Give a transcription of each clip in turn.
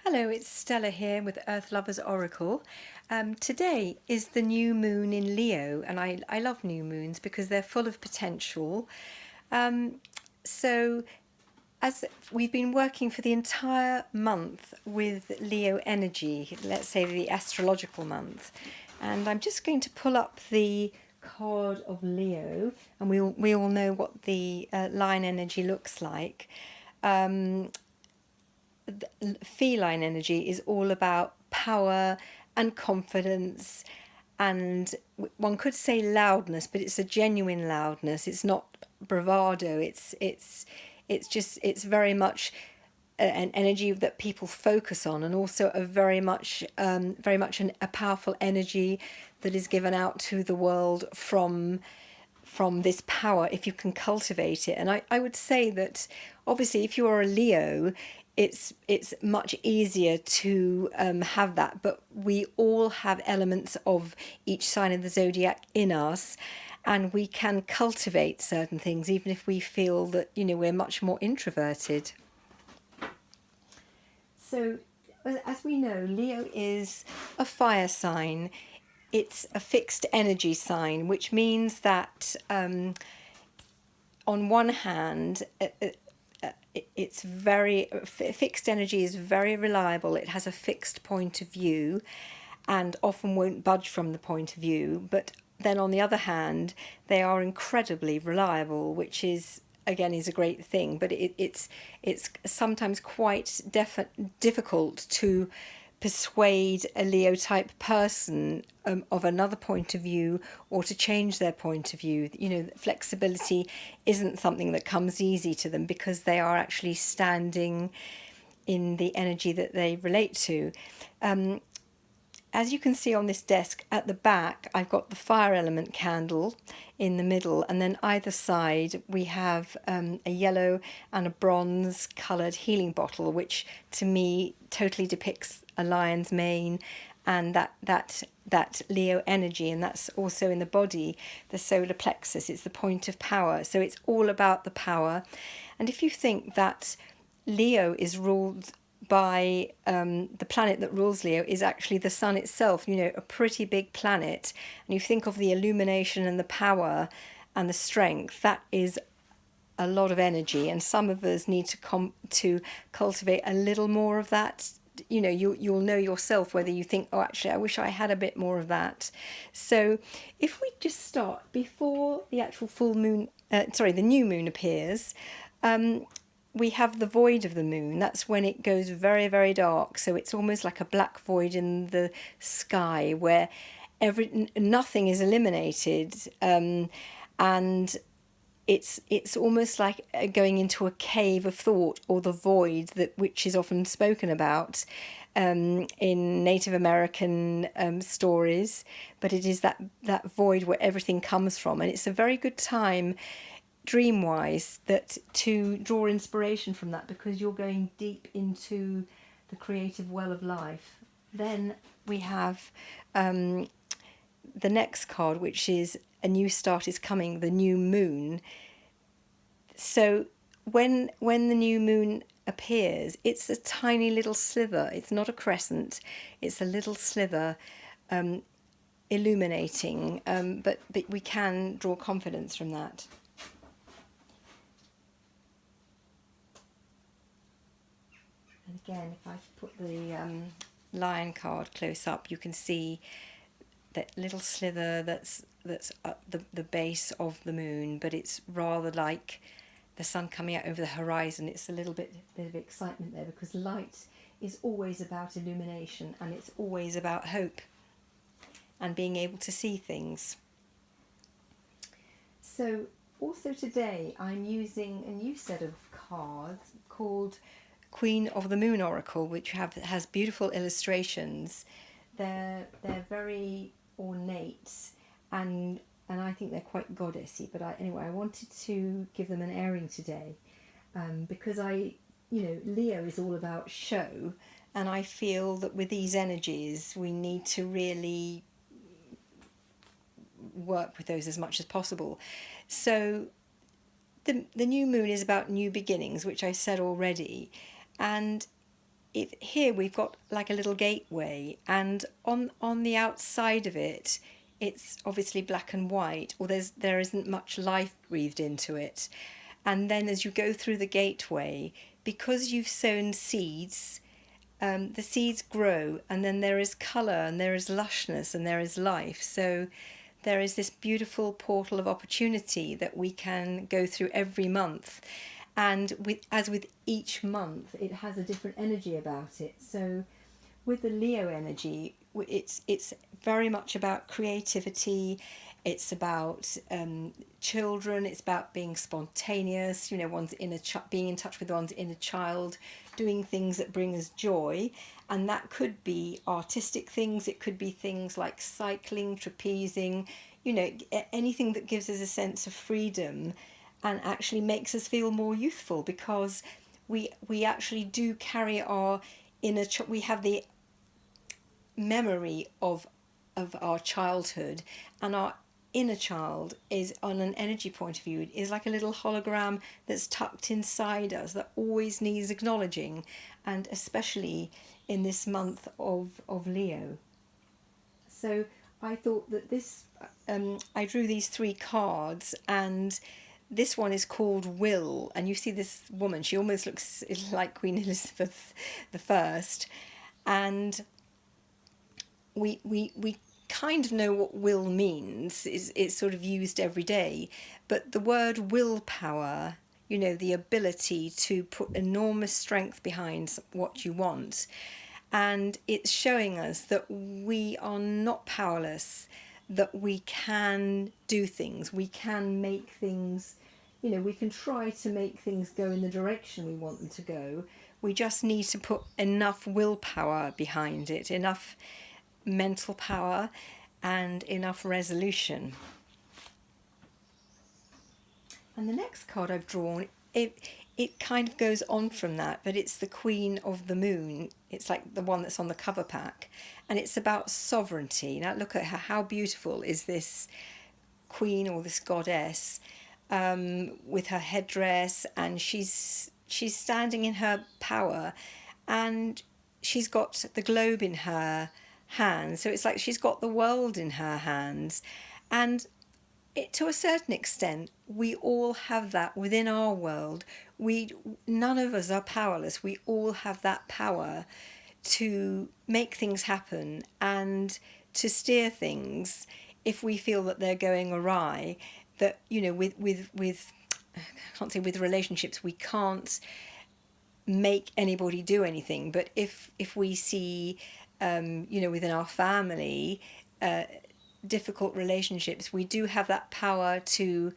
Hello, it's Stella here with Earth Lovers Oracle. Today is the new moon in Leo, and I love new moons because they're full of potential. Um, so, as we've been working for the entire month with Leo energy, let's say the astrological month, and I'm just going to pull up the card of Leo, and we all know what the line energy looks like. Um, Feline energy is all about power and confidence, and one could say loudness, but it's a genuine loudness. It's not bravado. It's very much an energy that people focus on, and also a a powerful energy that is given out to the world from this power if you can cultivate it. And I would say that obviously if you are a Leo, it's much easier to have that, but we all have elements of each sign of the zodiac in us, and we can cultivate certain things even if we feel that we're much more introverted. So, as we know, Leo is a fire sign. It's a fixed energy sign, which means that on one hand, it's very fixed energy is very reliable. It has a fixed point of view, and often won't budge from the point of view. But then on the other hand, they are incredibly reliable, which is again is a great thing. But it's sometimes quite difficult to persuade a Leo type person of another point of view, or to change their point of view. Flexibility isn't something that comes easy to them because they are actually standing in the energy that they relate to. As you can see on this desk at the back, I've got the fire element candle in the middle, and then either side we have a yellow and a bronze coloured healing bottle, which to me totally depicts a lion's mane and that Leo energy. And that's also in the body, the solar plexus. It's the point of power, so it's all about the power. And if you think that Leo is ruled by the planet that rules Leo is actually the sun itself, a pretty big planet. And you think of the illumination and the power and the strength, that is a lot of energy. And some of us need to cultivate a little more of that. You'll know yourself whether you think, oh, actually, I wish I had a bit more of that. So if we just start before the actual full moon, the new moon appears, we have the void of the moon. That's when it goes very, very dark. So it's almost like a black void in the sky where nothing is eliminated, and it's almost like going into a cave of thought, or the void which is often spoken about in Native American stories. But it is that void where everything comes from, and it's a very good time dream wise that to draw inspiration from that, because you're going deep into the creative well of life. Then we have the next card, which is a new start is coming, the new moon. So when the new moon appears, it's a tiny little sliver. It's not a crescent, it's a little sliver, illuminating, but we can draw confidence from that. And again, if I put the lion card close up, you can see that little sliver that's at the base of the moon, but it's rather like the sun coming out over the horizon. It's a little bit of excitement there, because light is always about illumination, and it's always about hope and being able to see things. So also today I'm using a new set of cards called Queen of the Moon Oracle, which has beautiful illustrations. They're very ornate, and I think they're quite goddessy. But I wanted to give them an airing today, because Leo is all about show, and I feel that with these energies we need to really work with those as much as possible. So the new moon is about new beginnings, which I said already, and here we've got like a little gateway, and on the outside of it, it's obviously black and white, or there isn't much life breathed into it. And then as you go through the gateway, because you've sown seeds, the seeds grow, and then there is colour, and there is lushness, and there is life. So there is this beautiful portal of opportunity that we can go through every month. And as with each month, it has a different energy about it. So with the Leo energy, it's very much about creativity. It's about children. It's about being spontaneous. You know, being in touch with one's inner child, doing things that bring us joy, and that could be artistic things. It could be things like cycling, trapezing. You know, anything that gives us a sense of freedom, and actually makes us feel more youthful, because we actually do carry our inner. We have the memory of our childhood, and our inner child is, on an energy point of view, is like a little hologram that's tucked inside us that always needs acknowledging, and especially in this month of Leo. So I thought that I drew these 3 cards, and this one is called Will, and you see this woman, she almost looks like Queen Elizabeth I, and we kind of know what will means. It's sort of used every day, but the word willpower, you know, the ability to put enormous strength behind what you want, and it's showing us that we are not powerless, that we can do things, we can make things, you know, we can try to make things go in the direction we want them to go. We just need to put enough willpower behind it, enough mental power, and enough resolution. And the next card I've drawn, it kind of goes on from that, but it's the Queen of the Moon. It's like the one that's on the cover pack, and it's about sovereignty. Now look at her, how beautiful is this queen, or this goddess, with her headdress, and she's standing in her power, and she's got the globe in her hands, so it's like she's got the world in her hands. And to a certain extent, we all have that within our world. None of us are powerless. We all have that power to make things happen and to steer things if we feel that they're going awry. That, you know, with I can't say with relationships, we can't make anybody do anything, but if we see you know, within our family, difficult relationships, we do have that power to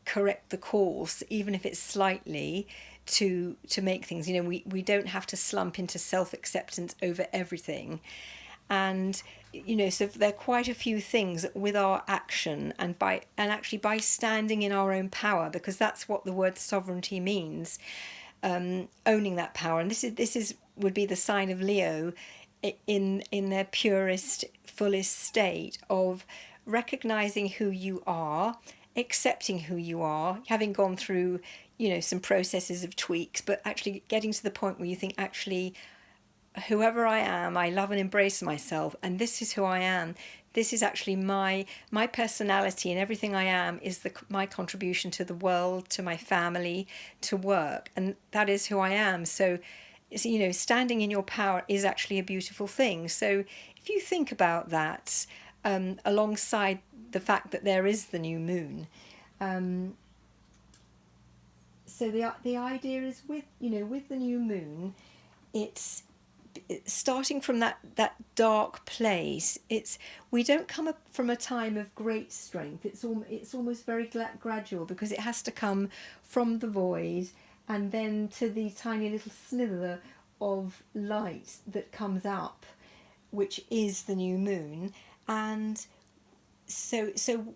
correct the course, even if it's slightly, to make things, you know, we don't have to slump into self-acceptance over everything. And, you know, so there are quite a few things with our action, and actually by standing in our own power, because that's what the word sovereignty means, owning that power. And this is would be the sign of Leo in their purest, fullest state of recognizing who you are, accepting who you are, having gone through, you know, some processes of tweaks, but actually getting to the point where you think, actually, whoever I am, I love and embrace myself, and this is who I am. This is actually my personality, and everything I am is my contribution to the world, to my family, to work, and that is who I am. So, you know, standing in your power is actually a beautiful thing. So if you think about that, alongside the fact that there is the new moon, so the idea is, with, you know, with the new moon, it's starting from that dark place. We don't come up from a time of great strength. It's almost very gradual, because it has to come from the void, and then to the tiny little slither of light that comes up, which is the new moon. And so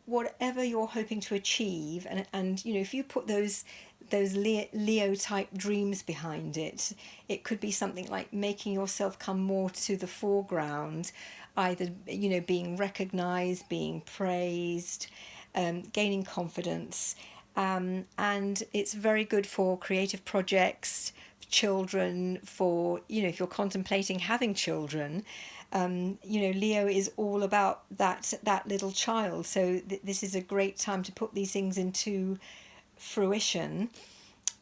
whatever you're hoping to achieve, and you know, if you put those Leo type dreams behind it, it could be something like making yourself come more to the foreground, either, you know, being recognized, being praised, gaining confidence, and it's very good for creative projects, children, for, if you're contemplating having children, Leo is all about that little child. So this is a great time to put these things into fruition.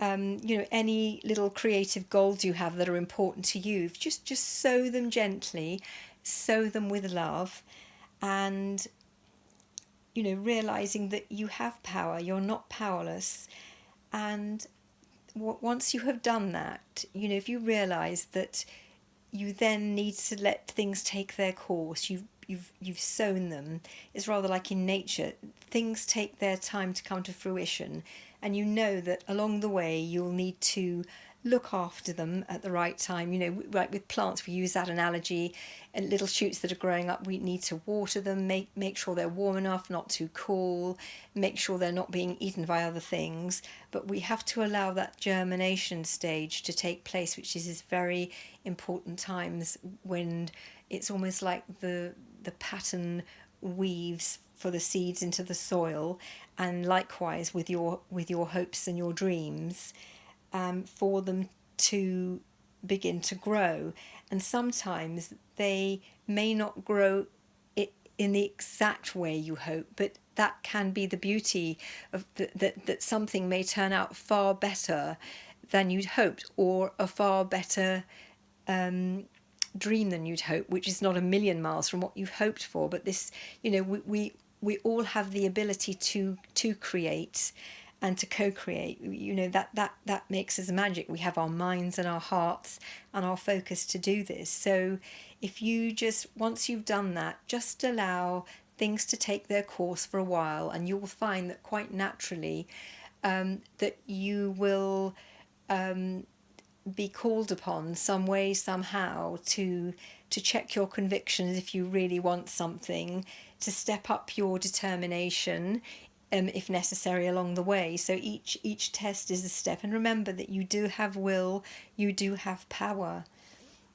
Any little creative goals you have that are important to you, just sow them gently, sow them with love, and realizing that you have power, you're not powerless. And once you have done that, if you realize that you then need to let things take their course, you've sown them. It's rather like in nature, things take their time to come to fruition, and that along the way you'll need to look after them at the right time. Like with plants, we use that analogy. And little shoots that are growing up, we need to water them, make sure they're warm enough, not too cool, make sure they're not being eaten by other things. But we have to allow that germination stage to take place, which is this very important times when it's almost like the pattern weaves for the seeds into the soil. And likewise with your hopes and your dreams, for them to begin to grow. And sometimes they may not grow it in the exact way you hope, but that can be the beauty of that something may turn out far better than you'd hoped, or a far better dream than you'd hoped, which is not a million miles from what you've hoped for. But this, we all have the ability to create and to co-create. That makes us magic. We have our minds and our hearts and our focus to do this. So if you once you've done that, just allow things to take their course for a while, and you'll find that quite naturally that you will be called upon some way, somehow, to check your convictions if you really want something, to step up your determination, if necessary, along the way. So each test is a step. And remember that you do have will, you do have power.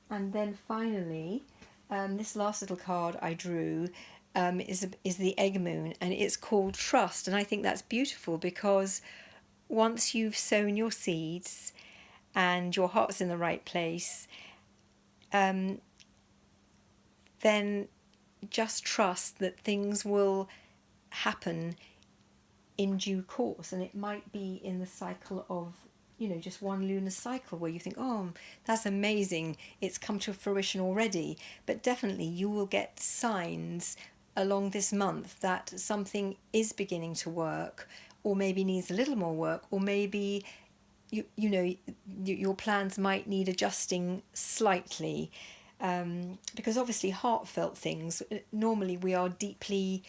And then finally, this last little card I drew is the egg moon, and it's called Trust. And I think that's beautiful, because once you've sown your seeds and your heart's in the right place, then just trust that things will happen in due course. And it might be in the cycle of, just one lunar cycle where you think, oh, that's amazing, it's come to fruition already. But definitely you will get signs along this month that something is beginning to work, or maybe needs a little more work, or maybe your plans might need adjusting slightly, because obviously heartfelt things, normally we are deeply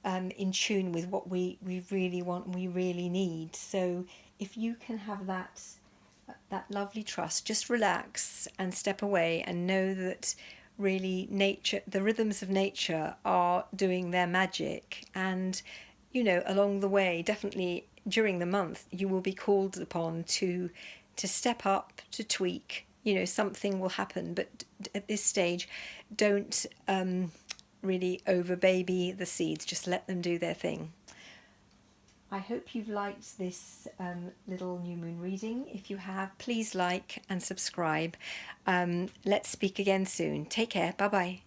in tune with what we really want and we really need. So if you can have that lovely trust, just relax and step away and know that really nature, the rhythms of nature, are doing their magic. And along the way, definitely during the month, you will be called upon to step up, to tweak. Something will happen, but at this stage, don't really over baby the seeds. Just let them do their thing. I hope you've liked this little new moon reading. If you have, please like and subscribe. Let's speak again soon. Take care. Bye bye.